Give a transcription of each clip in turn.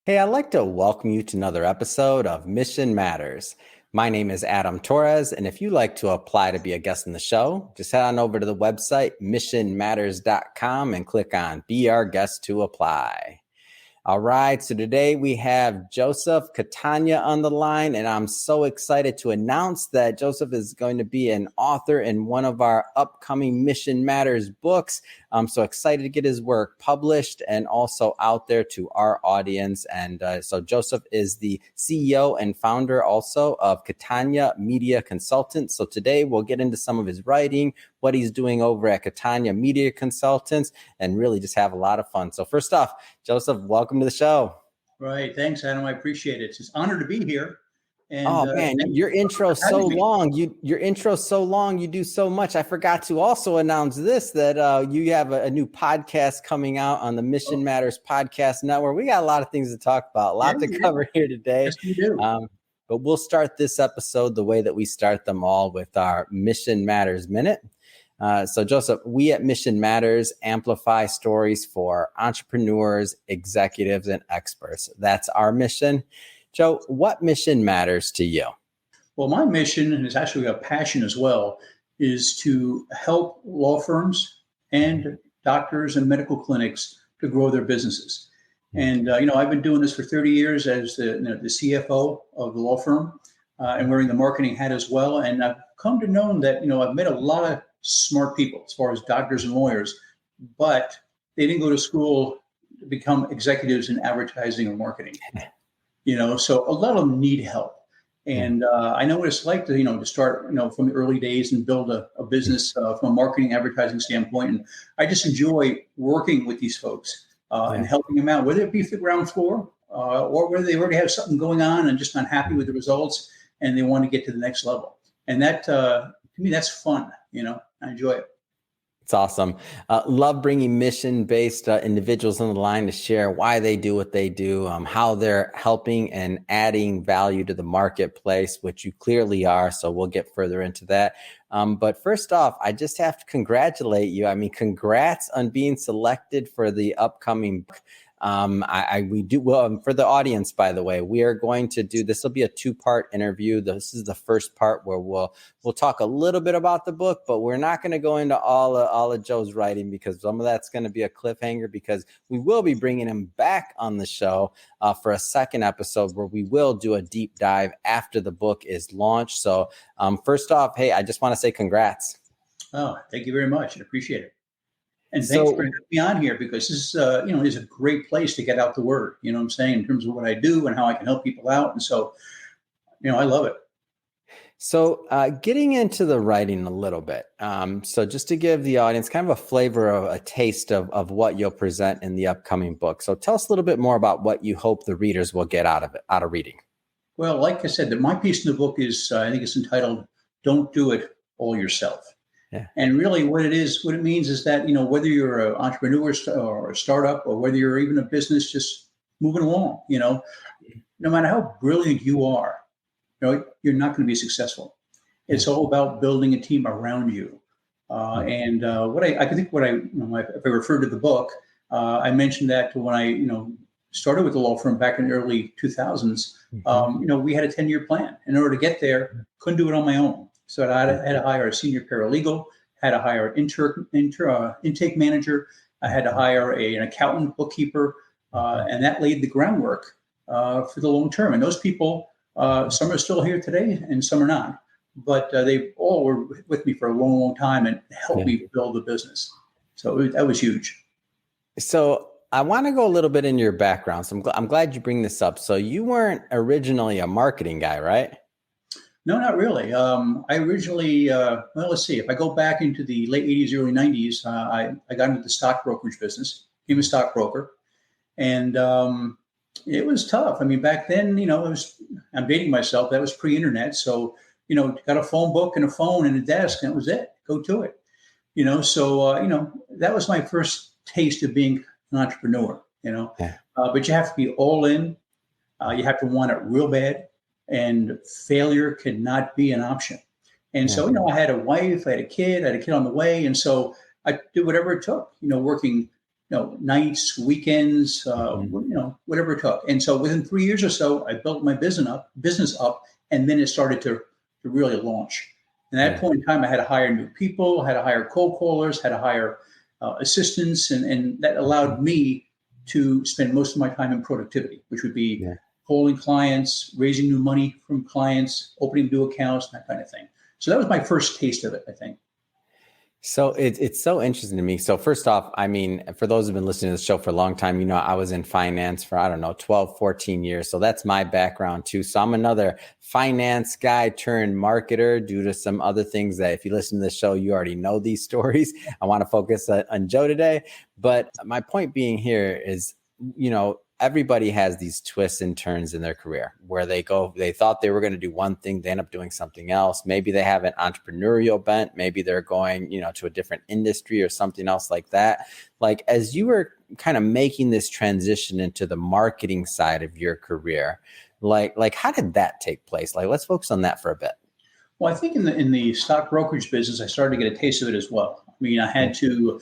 Hey, I'd like to welcome you to another episode of Mission Matters. My name is Adam Torres, and if you'd like to apply to be a guest in the show, just head on over to the website missionmatters.com and click on Be Our Guest to apply. All right, so today we have Joseph Catania on the line, and I'm so excited to announce that Joseph is going to be an author in one of our upcoming Mission Matters books. I'm so excited to get his work published and also out there to our audience. And so Joseph is the CEO and founder also of Catania Media Consultants. So today we'll get into some of his writing, what he's doing over at Catania Media Consultants, and really just have a lot of fun. So first off, Joseph, welcome to the show. Right. Thanks, Adam. I appreciate it. It's an honor to be here. And man, your intro's so long. Your intro's so long. You do so much. I forgot to also announce this, that you have a new podcast coming out on the Mission Matters Podcast Network. We got a lot of things to talk about, a lot to cover here today. Yes, we do. But we'll start this episode the way that we start them all, with our Mission Matters Minute. So Joseph, we at Mission Matters amplify stories for entrepreneurs, executives, and experts. That's our mission. Joe, what mission matters to you? Well, my mission, and it's actually a passion as well, is to help law firms and doctors and medical clinics to grow their businesses. And, I've been doing this for 30 years as the CFO of the law firm and wearing the marketing hat as well. And I've come to know that, I've met a lot of smart people as far as doctors and lawyers, but they didn't go to school to become executives in advertising or marketing. So a lot of them need help. And I know what it's like to start, from the early days and build a business from a marketing advertising standpoint. And I just enjoy working with these folks and helping them out, whether it be for the ground floor or whether they already have something going on and just not happy with the results and they want to get to the next level. And that, to me, that's fun. I enjoy it. It's awesome. Love bringing mission-based individuals on the line to share why they do what they do, how they're helping and adding value to the marketplace, which you clearly are. So we'll get further into that. But first off, I just have to congratulate you. I mean, congrats on being selected for the upcoming book. For the audience, by the way, we are going to do, this will be a 2-part interview. This is the first part where we'll talk a little bit about the book, but we're not going to go into all of Joe's writing, because some of that's going to be a cliffhanger, because we will be bringing him back on the show for a second episode where we will do a deep dive after the book is launched. So first off, hey, I just want to say congrats. Oh, thank you very much. I appreciate it. And thanks for having me on here, because this is a great place to get out the word, what I'm saying, in terms of what I do and how I can help people out. And so, I love it. So getting into the writing a little bit. So just to give the audience kind of a flavor of a taste of what you'll present in the upcoming book. So tell us a little bit more about what you hope the readers will get out of reading. Well, like I said, my piece in the book is, I think it's entitled, "Don't Do It All Yourself." Yeah. And really what it means is that, whether you're an entrepreneur or a startup, or whether you're even a business just moving along, no matter how brilliant you are, you're not going to be successful. It's all about building a team around you. And if I refer to the book, I mentioned that when I, started with the law firm back in the early 2000s, we had a 10-year plan. In order to get there, couldn't do it on my own. So I had to hire a senior paralegal, had to hire an intake manager. I had to hire an accountant, bookkeeper, and that laid the groundwork for the long term. And those people, some are still here today and some are not. But they all were with me for a long, long time and helped me build the business. So that was huge. So I want to go a little bit into your background. So I'm glad you bring this up. So you weren't originally a marketing guy, right? No, not really. I originally, let's see, if I go back into the late 80s, early 90s, I got into the stock brokerage business, became a stockbroker. And it was tough. I mean, back then, I'm dating myself, that was pre-internet. So, got a phone book and a phone and a desk, and that was it. Go to it. That was my first taste of being an entrepreneur, but you have to be all in. You have to want it real bad. And failure cannot be an option. And so, I had a wife, I had a kid on the way. And so I did whatever it took, working nights, weekends, whatever it took. And so within 3 years or so, I built my business up, and then it started to really launch. And at that point in time, I had to hire new people, had to hire cold callers, had to hire assistants, and that allowed me to spend most of my time in productivity, which would be calling clients, raising new money from clients, opening new accounts, that kind of thing. So that was my first taste of it, I think. So it's so interesting to me. So first off, I mean, for those who've been listening to the show for a long time, I was in finance for, 12, 14 years. So that's my background too. So I'm another finance guy turned marketer due to some other things that if you listen to the show, you already know these stories. I want to focus on Joe today. But my point being here is, everybody has these twists and turns in their career where they thought they were going to do one thing, they end up doing something else. Maybe they have an entrepreneurial bent. Maybe they're going, to a different industry or something else like that. Like, as you were kind of making this transition into the marketing side of your career, like how did that take place? Like, let's focus on that for a bit. Well, I think in the stock brokerage business, I started to get a taste of it as well. I mean, I had to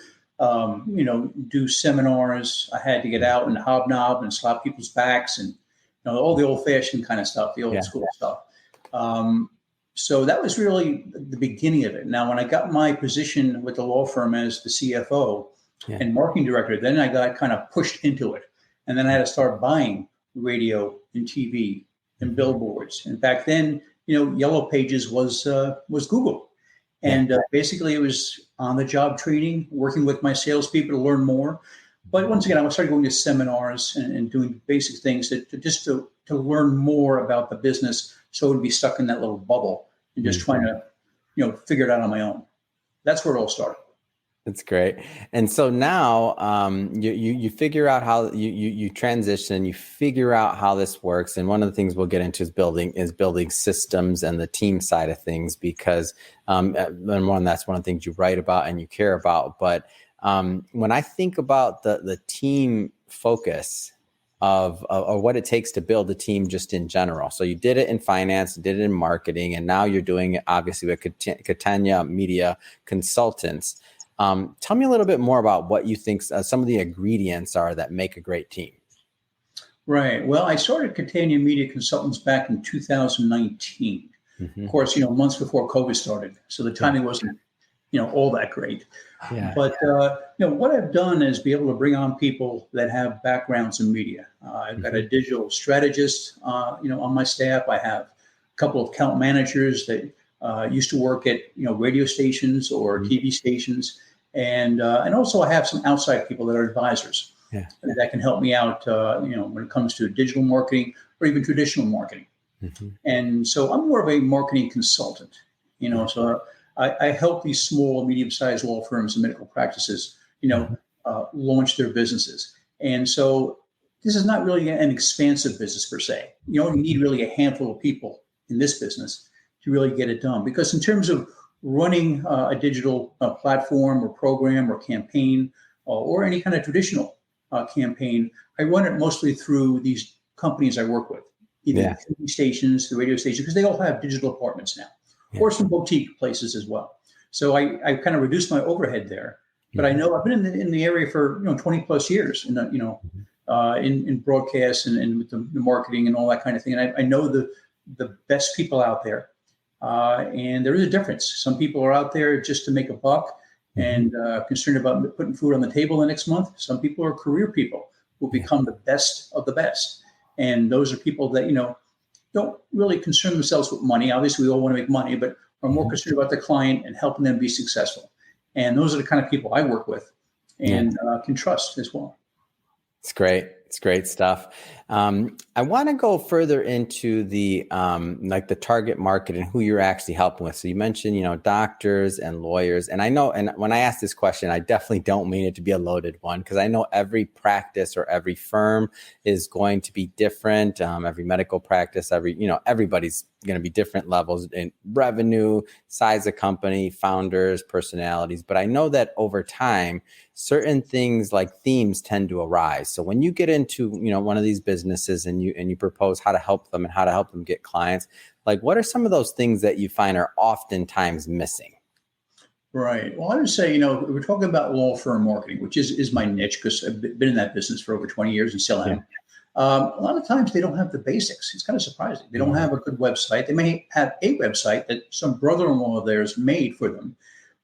do seminars. I had to get out and hobnob and slap people's backs and, all the old fashioned kind of stuff, the old school stuff. So that was really the beginning of it. Now, when I got my position with the law firm as the CFO and marketing director, then I got kind of pushed into it. And then I had to start buying radio and TV and billboards. And back then, Yellow Pages was Google. And basically, it was on-the-job training, working with my salespeople to learn more. But once again, I started going to seminars and doing basic things to learn more about the business, so I wouldn't be stuck in that little bubble and just trying to, figure it out on my own. That's where it all started. That's great. And so now you figure out how you transition, you figure out how this works. And one of the things we'll get into is building systems and the team side of things, because that's one of the things you write about and you care about. But when I think about the team focus of what it takes to build a team just in general. So you did it in finance, did it in marketing, and now you're doing it obviously with Catania Media Consultants. Tell me a little bit more about what you think some of the ingredients are that make a great team. Right. Well, I started Catania Media Consultants back in 2019. Of course, months before COVID started. So the timing wasn't, all that great. Yeah. But, what I've done is be able to bring on people that have backgrounds in media. I've got a digital strategist, on my staff. I have a couple of account managers that used to work at radio stations or TV stations, and also I have some outside people that are advisors that can help me out when it comes to digital marketing or even traditional marketing. And so I'm more of a marketing consultant, so I help these small and medium-sized law firms and medical practices launch their businesses. And so this is not really an expansive business per se. You only need really a handful of people in this business to really get it done. Because in terms of running a digital platform or program or campaign or any kind of traditional campaign, I run it mostly through these companies I work with, either the TV stations, the radio stations, because they all have digital departments now, or some boutique places as well. So I kind of reduced my overhead there. But I know I've been in the area for 20 plus years, in broadcast and with the marketing and all that kind of thing. And I know the best people out there. And there is a difference. Some people are out there just to make a buck and concerned about putting food on the table the next month. Some people are career people who become the best of the best. And those are people that, don't really concern themselves with money. Obviously, we all want to make money, but are more concerned about the client and helping them be successful. And those are the kind of people I work with and can trust as well. It's great. It's great stuff. I want to go further into the the target market and who you're actually helping with. So you mentioned, doctors and lawyers. And I know, and when I ask this question, I definitely don't mean it to be a loaded one, because I know every practice or every firm is going to be different. Every medical practice, everybody's going to be different levels in revenue, size of company, founders, personalities. But I know that over time, certain things like themes tend to arise. So when you get into, one of these businesses and you propose how to help them and how to help them get clients, like what are some of those things that you find are oftentimes missing? Right. Well, I would say, we're talking about law firm marketing, which is my niche because I've been in that business for over 20 years and still am. A lot of times they don't have the basics. It's kind of surprising. They don't have a good website. They may have a website that some brother-in-law of theirs made for them,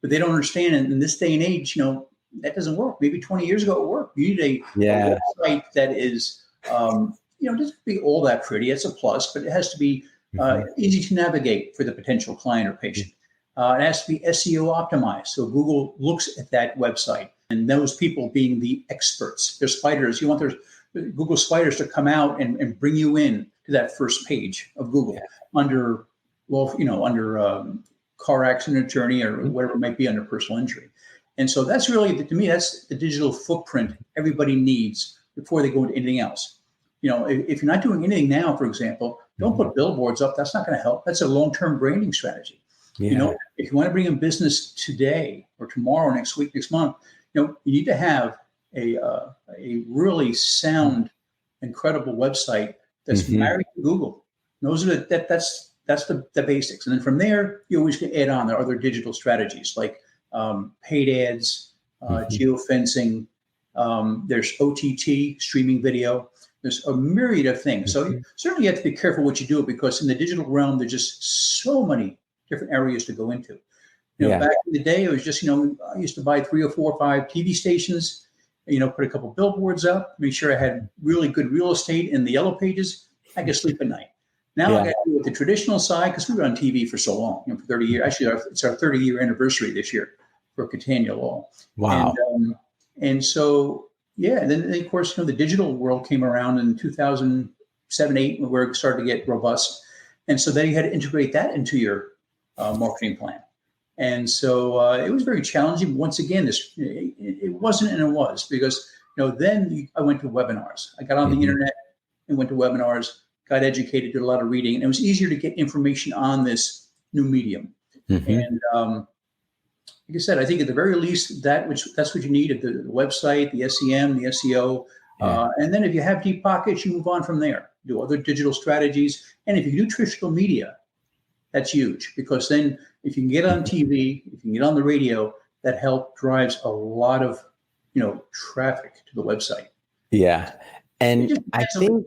but they don't understand. And in this day and age, that doesn't work. Maybe 20 years ago it worked. You need a website that is, doesn't be all that pretty. It's a plus, but it has to be easy to navigate for the potential client or patient. It has to be SEO optimized. So Google looks at that website and those people being the experts. They're spiders. You want their Google spiders to come out and bring you in to that first page of Google under car accident attorney or whatever it might be under personal injury. And so that's really, to me, that's the digital footprint everybody needs before they go into anything else. If you're not doing anything now, for example, don't put billboards up. That's not going to help. That's a long-term branding strategy. Yeah. If you want to bring in business today or tomorrow, next week, next month, you need to have a really sound, incredible website that's married to Google. Those are that's the basics. And then from there, you always can add on. There are other digital strategies like paid ads, geofencing. There's OTT, streaming video. There's a myriad of things. So certainly you have to be careful what you do because in the digital realm, there's just so many different areas to go into. Back in the day, it was just, I used to buy 3 or 4 or 5 TV stations, put a couple billboards up, make sure I had really good real estate in the yellow pages. I could sleep at night. Now I got to do it with the traditional side because we were on TV for so long, for 30 years. Actually, it's our 30-year anniversary this year for Catania Law. Wow. And so, and then of course, the digital world came around in 2007, 8, where it started to get robust. And so then you had to integrate that into your marketing plan. And so it was very challenging. Once again, it wasn't and it was because, then I went to webinars. I got on the internet and went to webinars, got educated, did a lot of reading, and it was easier to get information on this new medium. And like I said, I think at the very least, that's what you need at the website, the SEM, the SEO. And then if you have deep pockets, you move on from there, do other digital strategies. And if you do traditional media, that's huge because then if you can get on TV, if you can get on the radio, that drives a lot of, traffic to the website. Yeah. And I think,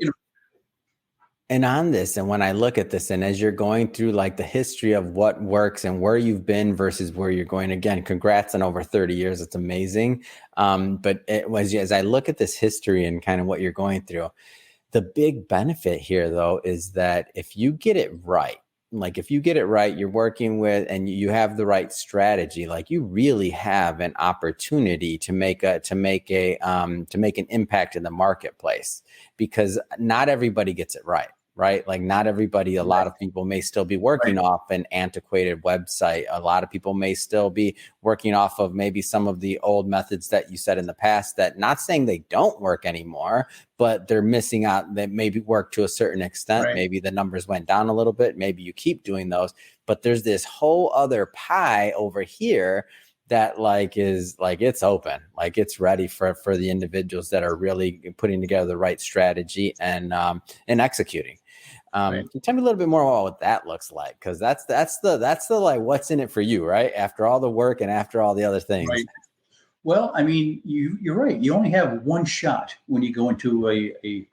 and on this, and when I look at this, and as you're going through like the history of what works and where you've been versus where you're going, again, congrats on over 30 years. It's amazing. But as I look at this history and kind of what you're going through, the big benefit here, though, is that if you get it right, you're working with and you have the right strategy, like you really have an opportunity to make an impact in the marketplace because not everybody gets it right. Like not everybody, a lot of people may still be working off an antiquated website. A lot of people may still be working off of maybe some of the old methods that you said in the past that not saying they don't work anymore, but they're missing out. That maybe work to a certain extent. Maybe the numbers went down a little bit. Maybe you keep doing those, but there's this whole other pie over here that is it's open, like it's ready for the individuals that are really putting together the right strategy and executing. Can you tell me a little bit more about what that looks like? Because that's the like what's in it for you, right? After all the work and after all the other things. Right. Well, I mean, you're right. You only have one shot when you go into a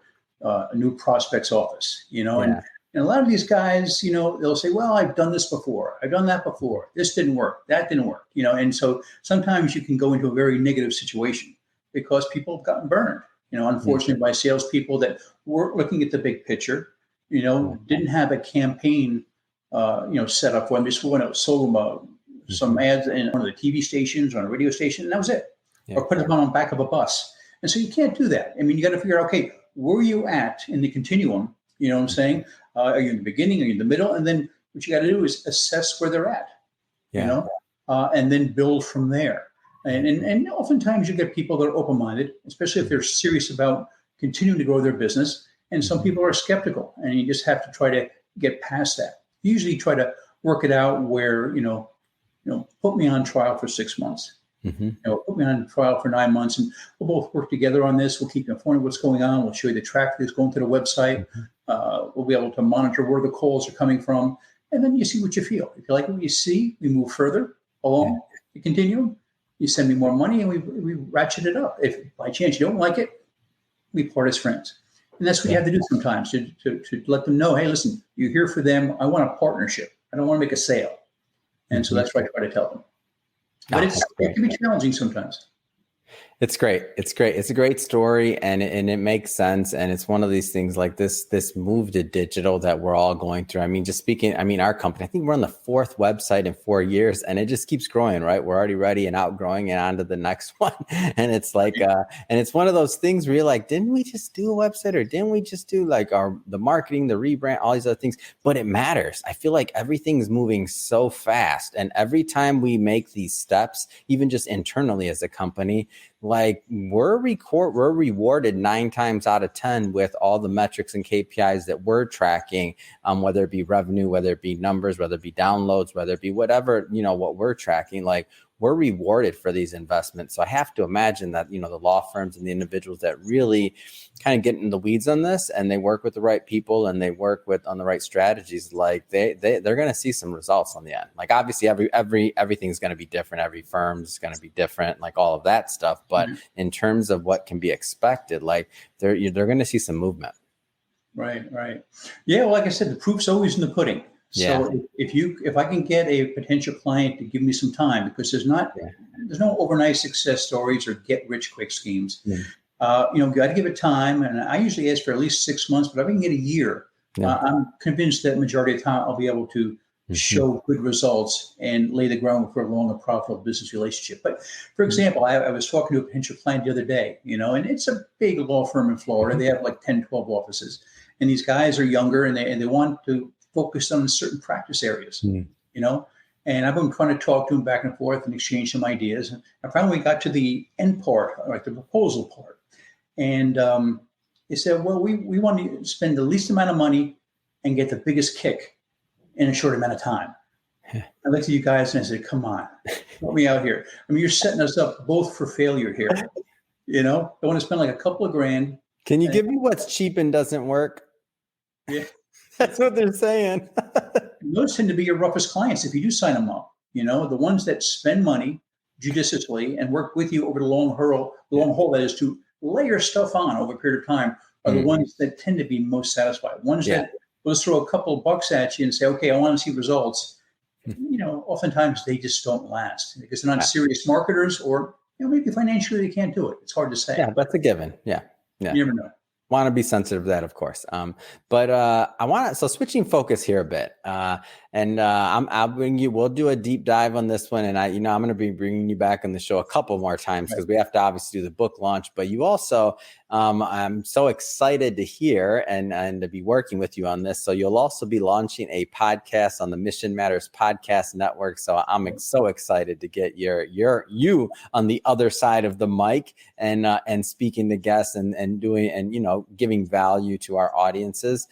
new prospect's office, and a lot of these guys, they'll say, well, I've done this before. I've done that before. This didn't work. That didn't work, and so sometimes you can go into a very negative situation because people have gotten burned, unfortunately by salespeople that weren't looking at the big picture, didn't have a campaign, set up for them. Just went out, sold them some ads in one of the TV stations or on a radio station, and that was it. Or put them on the back of a bus. And so you can't do that. I mean, you got to figure out, okay, where are you at in the continuum? You know what I'm saying? Are you in the beginning? Are you in the middle? And then what you got to do is assess where they're at, and then build from there. And oftentimes you get people that are open-minded, especially if they're serious about continuing to grow their business. And some people are skeptical, and you just have to try to get past that. Usually try to work it out where, put me on trial for 6 months. Put me on trial for 9 months, and we'll both work together on this. We'll keep you informed of what's going on. We'll show you the traffic that's going to the website. We'll be able to monitor where the calls are coming from, and then you see what you feel. If you like what you see, we move further along. the continuum, you send me more money and we ratchet it up. If by chance you don't like it, we part as friends. And that's what you have to do sometimes to let them know, hey, listen, you're here for them. I want a partnership. I don't want to make a sale. And so that's what I try to tell them. But it can be challenging sometimes. It's great. It's great. It's a great story, and it makes sense. And it's one of these things like this move to digital that we're all going through. I mean, our company, I think we're on the 4th website in 4 years, and it just keeps growing, right? We're already ready and outgrowing and on to the next one. And it's like, and it's one of those things where you're like, didn't we just do a website, or didn't we just do like the marketing, the rebrand, all these other things? But it matters. I feel like everything's moving so fast. And every time we make these steps, even just internally as a company, like we're rewarded 9 times out of 10 with all the metrics and KPIs that we're tracking, whether it be revenue, whether it be numbers, whether it be downloads, whether it be whatever, what we're tracking, like we're rewarded for these investments. So I have to imagine that, the law firms and the individuals that really kind of get in the weeds on this and they work with the right people and they work on the right strategies, like they're going to see some results on the end. Like obviously everything's going to be different. Every firm's going to be different, like all of that stuff. But in terms of what can be expected, like they're going to see some movement. Right. Yeah. Well, like I said, the proof's always in the pudding. So if I can get a potential client to give me some time, because there's no overnight success stories or get rich quick schemes. Got to give it time. And I usually ask for at least 6 months, but if I can get a year, I'm convinced that majority of the time I'll be able to show good results and lay the groundwork for a long and profitable business relationship. But for example, I was talking to a potential client the other day, and it's a big law firm in Florida. They have like 10, 12 offices. And these guys are younger and they want to focus on certain practice areas, and I've been trying to talk to them back and forth and exchange some ideas. And finally we got to the end part, like the proposal part. And they said, well, we want to spend the least amount of money and get the biggest kick in a short amount of time. I looked at you guys and I said, come on, help me out here. I mean, you're setting us up both for failure here. I want to spend like a couple of grand. Can you give me what's cheap and doesn't work? Yeah. That's what they're saying. Those tend to be your roughest clients if you do sign them up. The ones that spend money judiciously and work with you over the long haul, that is to layer stuff on over a period of time, are the ones that tend to be most satisfied. Ones that will throw a couple of bucks at you and say, okay, I want to see results. Oftentimes they just don't last because they're not serious marketers, or maybe financially they can't do it. It's hard to say. Yeah, that's a given. Yeah. You never know. Want to be sensitive to that, of course. So switching focus here a bit, we'll do a deep dive on this one. And I'm going to be bringing you back on the show a couple more times because we have to obviously do the book launch, but you also, I'm so excited to hear and to be working with you on this. So you'll also be launching a podcast on the Mission Matters Podcast Network. So I'm so excited to get you on the other side of the mic and speaking to guests and doing, giving value to our audiences.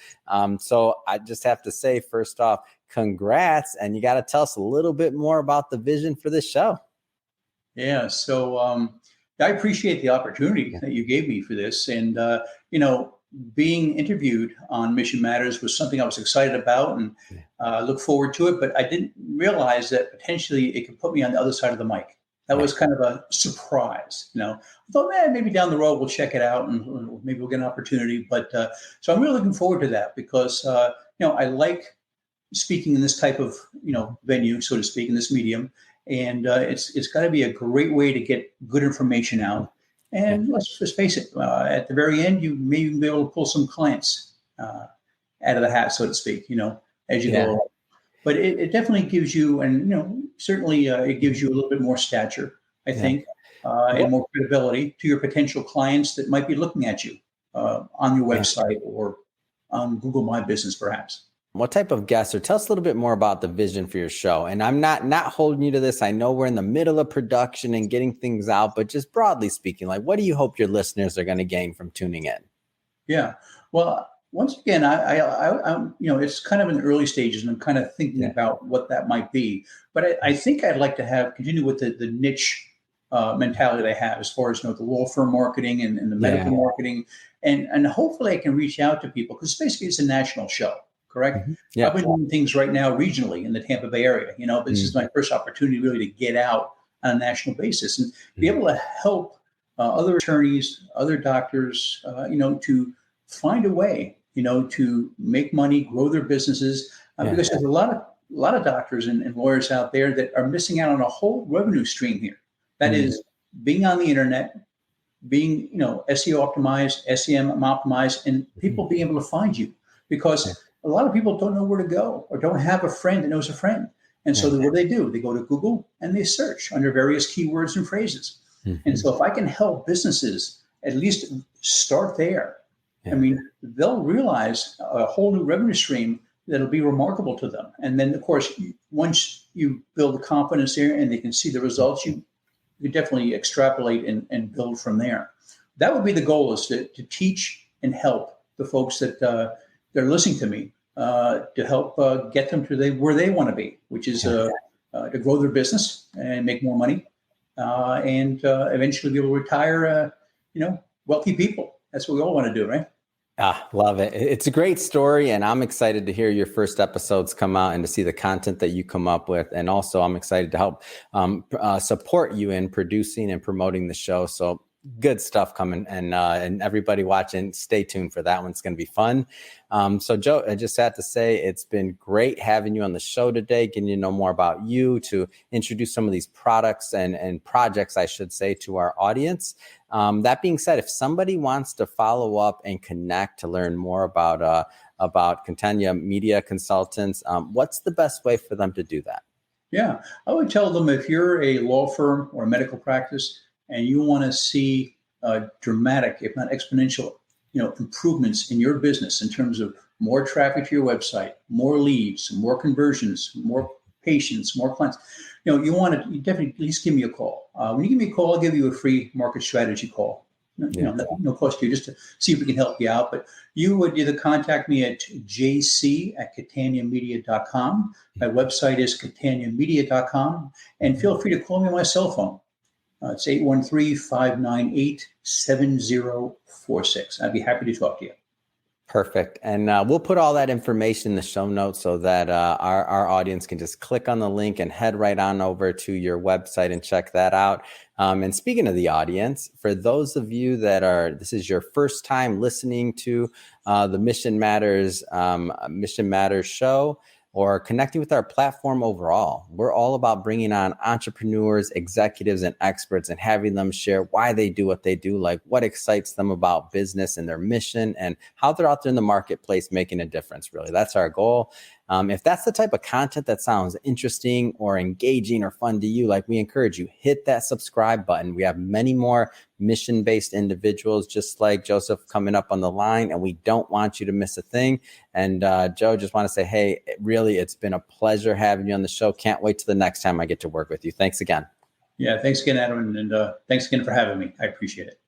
So I just have to say, first off, congrats. And you got to tell us a little bit more about the vision for this show. Yeah. So I appreciate the opportunity that you gave me for this. And, being interviewed on Mission Matters was something I was excited about and look forward to it. But I didn't realize that potentially it could put me on the other side of the mic. That was kind of a surprise. I thought, maybe down the road we'll check it out and maybe we'll get an opportunity. But so I'm really looking forward to that because, I like speaking in this type of, venue, so to speak, in this medium. And it's got to be a great way to get good information out. And let's just face it, at the very end, you may even be able to pull some clients out of the hat, so to speak, as you go along. But it definitely gives you, and, certainly it gives you a little bit more stature, I think, and more credibility to your potential clients that might be looking at you on your website or on Google My Business, perhaps. What type of guests, or tell us a little bit more about the vision for your show? And I'm not holding you to this. I know we're in the middle of production and getting things out, but just broadly speaking, like, what do you hope your listeners are going to gain from tuning in? Yeah. Well, once again, I'm, it's kind of in the early stages and I'm kind of thinking about what that might be, but I think I'd like to continue with the niche mentality I have as far as, the law firm marketing and the medical marketing. And hopefully I can reach out to people because basically it's a national show. Correct. Mm-hmm. Yeah. I've been doing things right now regionally in the Tampa Bay area. This is my first opportunity really to get out on a national basis, and be able to help other attorneys, other doctors, to find a way, to make money, grow their businesses, because there's a lot of doctors and lawyers out there that are missing out on a whole revenue stream here. That is being on the internet, being, SEO optimized, SEM optimized, and people being able to find you, because a lot of people don't know where to go or don't have a friend that knows a friend. And so what do? They go to Google and they search under various keywords and phrases. And so if I can help businesses at least start there, I mean, they'll realize a whole new revenue stream that'll be remarkable to them. And then, of course, once you build the confidence there and they can see the results, you definitely extrapolate and build from there. That would be the goal, is to teach and help the folks that they're listening to me, to help get them to where they want to be, which is to grow their business and make more money, and eventually be able to retire, wealthy people. That's what we all want to do, right? Love it. It's a great story, and I'm excited to hear your first episodes come out and to see the content that you come up with. And also, I'm excited to help support you in producing and promoting the show. So good stuff coming, and everybody watching, stay tuned for that one. It's going to be fun. So Joe, I just had to say it's been great having you on the show today, getting to know more about you, to introduce some of these products and projects, I should say, to our audience. That being said, if somebody wants to follow up and connect to learn more about Catania Media Consultants, what's the best way for them to do that? Yeah, I would tell them, if you're a law firm or a medical practice and you want to see dramatic, if not exponential, improvements in your business in terms of more traffic to your website, more leads, more conversions, more patients, more clients, you definitely at least give me a call. When you give me a call, I'll give you a free market strategy call. No cost to you, just to see if we can help you out. But you would either contact me at jc@cataniamedia.com. My website is cataniamedia.com. And feel free to call me on my cell phone. It's 813-598-7046. I'd be happy to talk to you. Perfect. And we'll put all that information in the show notes so that our audience can just click on the link and head right on over to your website and check that out. And speaking of the audience, for those of you this is your first time listening to the Mission Matters show, or connecting with our platform overall, we're all about bringing on entrepreneurs, executives, and experts and having them share why they do what they do, like what excites them about business and their mission, and how they're out there in the marketplace making a difference. Really, that's our goal. If that's the type of content that sounds interesting or engaging or fun to you, like, we encourage you, hit that subscribe button. We have many more mission-based individuals just like Joseph coming up on the line, and we don't want you to miss a thing. And Joe, just want to say, hey, really, it's been a pleasure having you on the show. Can't wait till the next time I get to work with you. Thanks again. Yeah, thanks again, Adam, and thanks again for having me. I appreciate it.